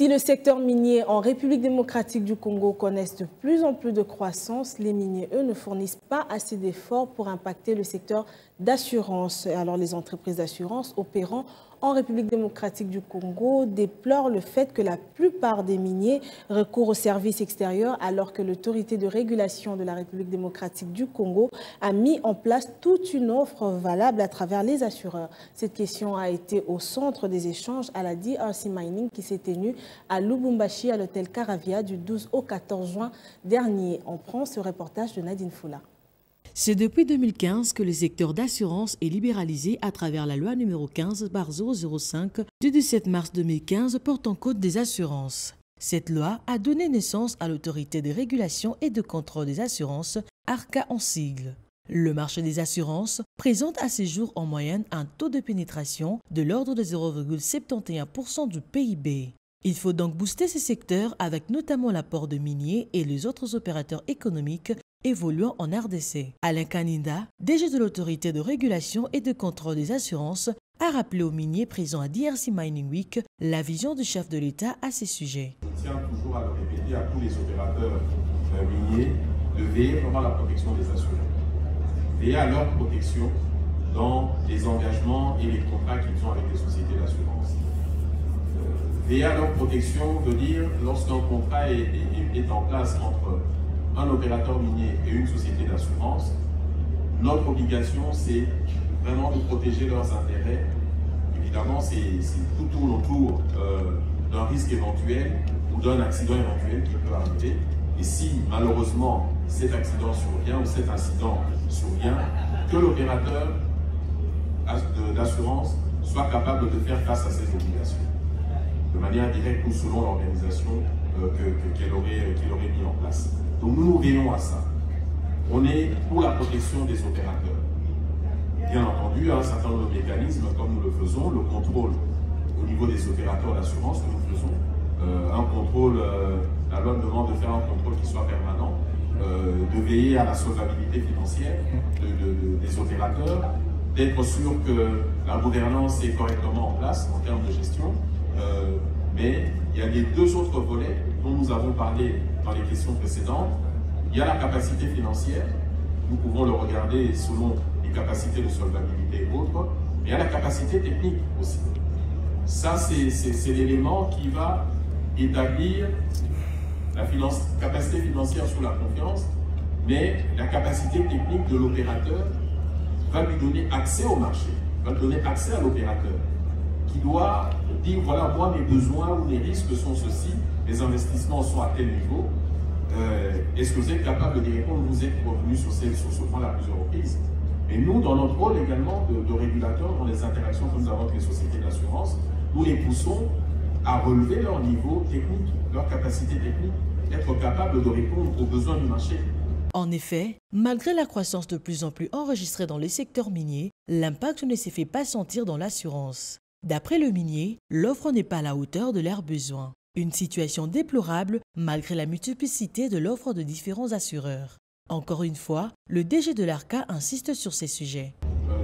Si le secteur minier en République démocratique du Congo connaissent de plus en plus de croissance, les miniers, eux, ne fournissent pas assez d'efforts pour impacter le secteur d'assurance. Alors, les entreprises d'assurance opérant en République démocratique du Congo déplorent le fait que la plupart des miniers recourent aux services extérieurs alors que l'autorité de régulation de la République démocratique du Congo a mis en place toute une offre valable à travers les assureurs. Cette question a été au centre des échanges à la DRC Mining qui s'est tenue à Lubumbashi à l'hôtel Caravia du 12 au 14 juin dernier. On prend ce reportage de Nadine Foula. C'est depuis 2015 que le secteur d'assurance est libéralisé à travers la loi numéro 15/005 du 17 mars 2015 portant code des assurances. Cette loi a donné naissance à l'autorité de régulation et de contrôle des assurances, ARCA en sigle. Le marché des assurances présente à ce jour en moyenne un taux de pénétration de l'ordre de 0,71% du PIB. Il faut donc booster ces secteurs avec notamment l'apport de miniers et les autres opérateurs économiques évoluant en RDC. Alain Kaninda, DG de l'autorité de régulation et de contrôle des assurances, a rappelé aux miniers présents à DRC Mining Week la vision du chef de l'État à ces sujets. Je tiens toujours à le répéter à tous les opérateurs miniers de veiller vraiment à la protection des assurés. Veiller à leur protection dans les engagements et les contrats qu'ils ont avec les sociétés d'assurance. Veiller à leur protection de dire lorsqu'un contrat est en place entre un opérateur minier et une société d'assurance, notre obligation c'est vraiment de protéger leurs intérêts. Évidemment, c'est tout tourne autour d'un risque éventuel ou d'un accident éventuel qui peut arriver. Et si malheureusement cet accident survient ou cet incident survient, que l'opérateur d'assurance soit capable de faire face à ses obligations de manière directe ou selon l'organisation qu'il aurait mis en place. Donc nous veillons à ça. On est pour la protection des opérateurs. Bien entendu, un certain nombre de mécanismes, comme nous le faisons, le contrôle au niveau des opérateurs d'assurance que nous faisons, un contrôle, la loi demande de faire un contrôle qui soit permanent, de veiller à la solvabilité financière des opérateurs, d'être sûr que la gouvernance est correctement en place en termes de gestion. Mais il y a les deux autres volets dont nous avons parlé dans les questions précédentes. Il y a la capacité financière, nous pouvons le regarder selon les capacités de solvabilité et autres, mais il y a la capacité technique aussi. Ça, c'est l'élément qui va établir la capacité financière sous la confiance, mais la capacité technique de l'opérateur va lui donner accès au marché, va lui donner accès à l'opérateur, qui doit dire, voilà, moi, mes besoins ou mes risques sont ceux-ci, mes investissements sont à tel niveau. Est-ce que vous êtes capable de répondre? Vous êtes revenu sur ce point à plusieurs reprises. Et nous, dans notre rôle également de régulateur, dans les interactions que nous avons avec les sociétés d'assurance, nous les poussons à relever leur niveau technique, leur capacité technique, être capable de répondre aux besoins du marché. En effet, malgré la croissance de plus en plus enregistrée dans les secteurs miniers, l'impact ne s'est fait pas sentir dans l'assurance. D'après le minier, l'offre n'est pas à la hauteur de leurs besoins. Une situation déplorable malgré la multiplicité de l'offre de différents assureurs. Encore une fois, le DG de l'ARCA insiste sur ces sujets.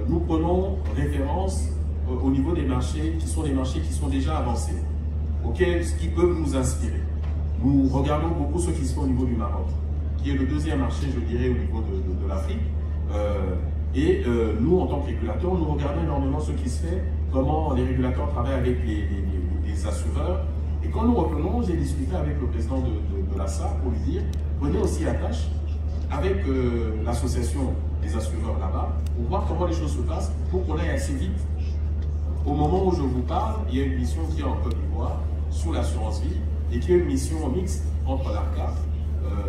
Nous prenons référence au niveau des marchés qui sont déjà avancés, qui peuvent nous inspirer. Nous regardons beaucoup ce qui se fait au niveau du Maroc, qui est le deuxième marché, je dirais, au niveau de l'Afrique. Nous, en tant que régulateurs, nous regardons énormément ce qui se fait, comment les régulateurs travaillent avec les assureurs. Et quand nous revenons, j'ai discuté avec le président de l'ASA pour lui dire, prenez aussi la tâche avec l'association des assureurs là-bas, pour voir comment les choses se passent, pour qu'on aille assez vite. Au moment où je vous parle, il y a une mission qui est en Côte d'Ivoire, sur l'assurance vie, et qui est une mission mixte entre l'ARCA,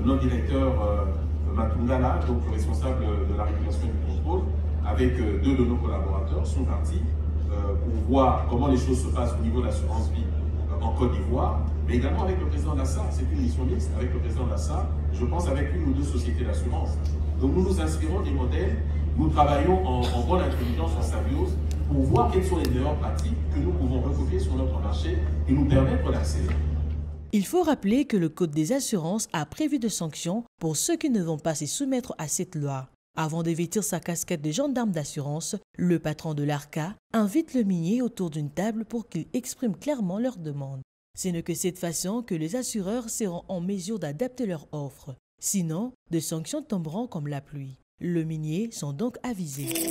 notre directeur Matungala, donc le responsable de la régulation et du contrôle, avec deux de nos collaborateurs, sont partis pour voir comment les choses se passent au niveau de l'assurance vie en Côte d'Ivoire, mais également avec le président de l'ASA. C'est une mission mixte avec le président de l'ASA, je pense avec une ou deux sociétés d'assurance. Donc nous nous inspirons des modèles, nous travaillons en bonne intelligence, en symbiose, pour voir quelles sont les meilleures pratiques que nous pouvons recopier sur notre marché et nous permettre d'accélérer. Il faut rappeler que le Code des assurances a prévu de sanctions pour ceux qui ne vont pas se soumettre à cette loi. Avant de vêtir sa casquette de gendarme d'assurance, le patron de l'ARCA invite le minier autour d'une table pour qu'il exprime clairement leurs demandes. Ce n'est que cette façon que les assureurs seront en mesure d'adapter leur offre. Sinon, des sanctions tomberont comme la pluie. Les miniers sont donc avisés.